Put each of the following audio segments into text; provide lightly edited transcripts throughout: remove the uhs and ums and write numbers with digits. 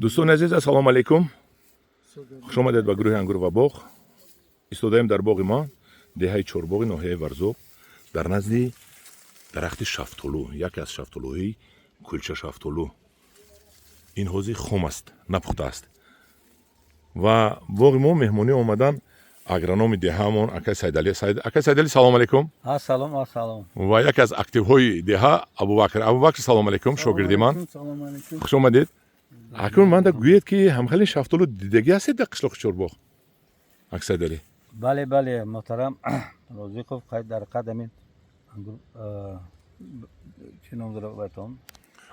دوستان عزیز السلام علیکم. خوش آمدید به گروه انگور و باغ. ایستادیم در باغ ما دهه چورباغ ناحیه ورزوق در نزد درخت شفتالو، یکی از شفتالوهای کلچه شفتالو. این حوزه خم است، نپخته است. و باغ ما مهمانی آمدن اگرونوم دهه‌مون آقای سیدعلی. آقای سیدعلی سلام علیکم. سلام. و یکی از اکتیوهای دهه ابوبکر سلام علیکم. شاگردی من. خوش آمدید. اکنون من گوید که همخیلی شفتالو دیدگی هستید در قشلاق چورباغ. آقای سیدعلی. بله محترم. روزی خوب خواهید در قدمین چی نام داره بایتون؟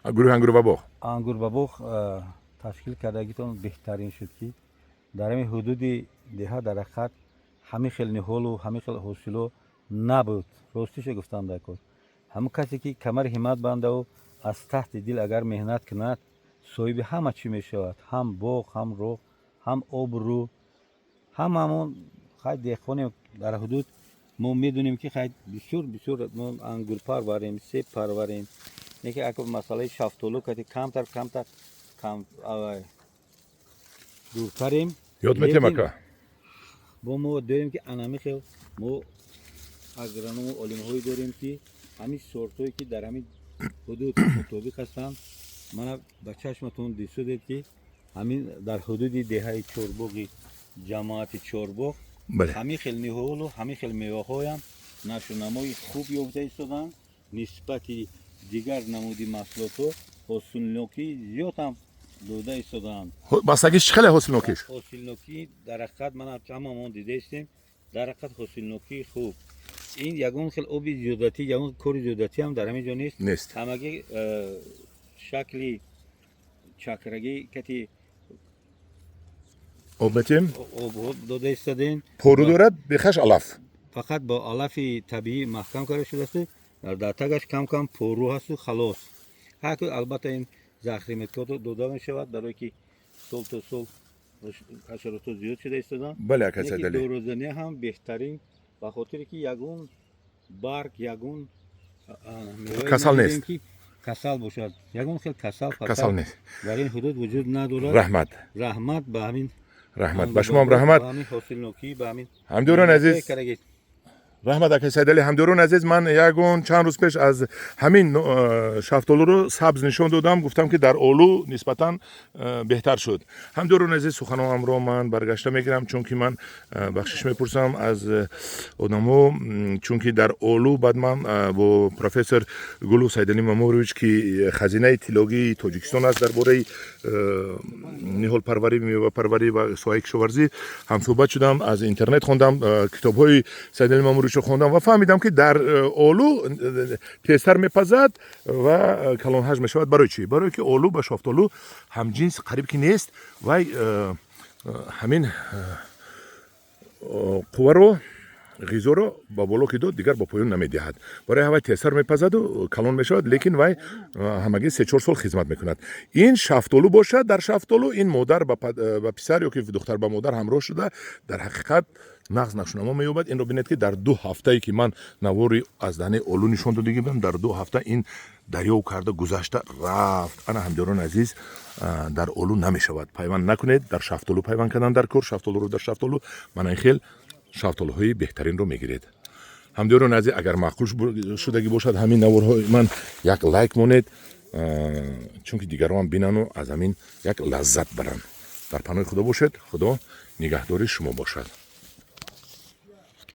گروه انگور و باغ. انگور و باغ تشکیل کردگیتون بهترین شد که در این حدود ده درخت همه خیلی نهول و همه خیلی حوصله نبود. راستیش گفتم دکتر. همون کسی که کمر همت بنده و از تحت دل اگر مهنت کند صاحب همه چی می شود. هم باغ، هم رو، هم آبرو، همون خیلی دهقانی در حدود ما میدونیم که خیلی بسیار ما انگور پروریم، سیب پروریم. یکی اگر مسئله شفتالو که کمتر دورتریم. یاد میتیم که با ما داریم که انامیخ ما اگرونوم و علوم‌هایی داریم که همین سورتایی که در همین حدود مطابق هستند. من به چشمتون دیدید که همین در حدود دهه چورباغ جماعت چورباغ همین خیلی نهول و همین خیلی میوه‌های هم نشونمای خوب یافته ایستادن نسبت دیگر نمودی محصولات و حاصلنوکی زیاد هم داده ایستادن. بستگیش خیلی حاصلنوکیش. حاصلنوکی درخت من تمام دیده استیم. درخت حاصلنوکی خوب. این یگون خیلی آبی زیادتی یگون کوری زیادتی هم در همین جا نیست. همگی شکلی چکرگی کتی آب میتیم داده ایستادین. پرو دارد بخش علف. فقط با علف طبیعی محکم کرده شده است. در تگش کم پرو هست و خلاص. البته این زخمی متکات داده می شود برای که سال تا سال حشرات زیاد شده ایستادن. بله آقای سیدعلی. دو روزانه هم بهترین به خاطر که یگون برگ یگون کسل نیست. کسل باشد. یگون خیلی کسل نیست. در این حدود وجود ندارد. رحمت به همین. رحمت به شما هم رحمت. به همین حاصلنوکی به همین. همدوران عزیز. رحمت آقای سیدعلی. همدوران عزیز من یگون چند روز پیش از همین شفتالو رو سبز نشون دادم. گفتم که در اولو نسبتاً بهتر شد. همدوران عزیز سخنم رو من برگشته میگیرم چون که من بخشش میپرسم از آدمو چون که در اولو بعد من با پروفسور گلو سیدعلی مامورویچ که خزینه تیلوگی تاجیکستان است درباره نهال پروری میوه پروری و سایه کشاورزی هم صحبت شدم. از اینترنت خوندم کتاب‌های سیدعلی مامورویچ خوندم و فهمیدم که در اولو تیزتر میپزد و کلان حجم میشود. برای چی؟ برای که اولو با شفتالو هم جنس قریب که نیست و همین قوه رو غذا رو با بالا که داد دیگر با پایان نمیدهد. برای هوا تیزتر میپزد و کلان میشود لیکن وای همگی 3-4 سال خدمت میکند. این شفتالو باشد. در شفتالو این مادر با پسر یا که دختر با مادر همراه شده در حقیقت نقص نشونما مییابد. این رو ببینید که در 2 هفته ای که من نواری از دهنه اولو نشون داده بودم در 2 هفته این دریاو کرده گذشته رفت. انا همداران عزیز در اولو نمیشود. پیوند نکنید در شفتالو پیوند کردن در کور شفتالو رو در شفتالو من خیلی شفتالوهای بهترین رو میگیرید. همداران عزیز اگر معقول شدگی باشد همین نوارهای من یک لایک مونید چون که دیگران بینن و از همین یک لذت برن. در پناه خدا باشید. خدا نگهداری شما باشد.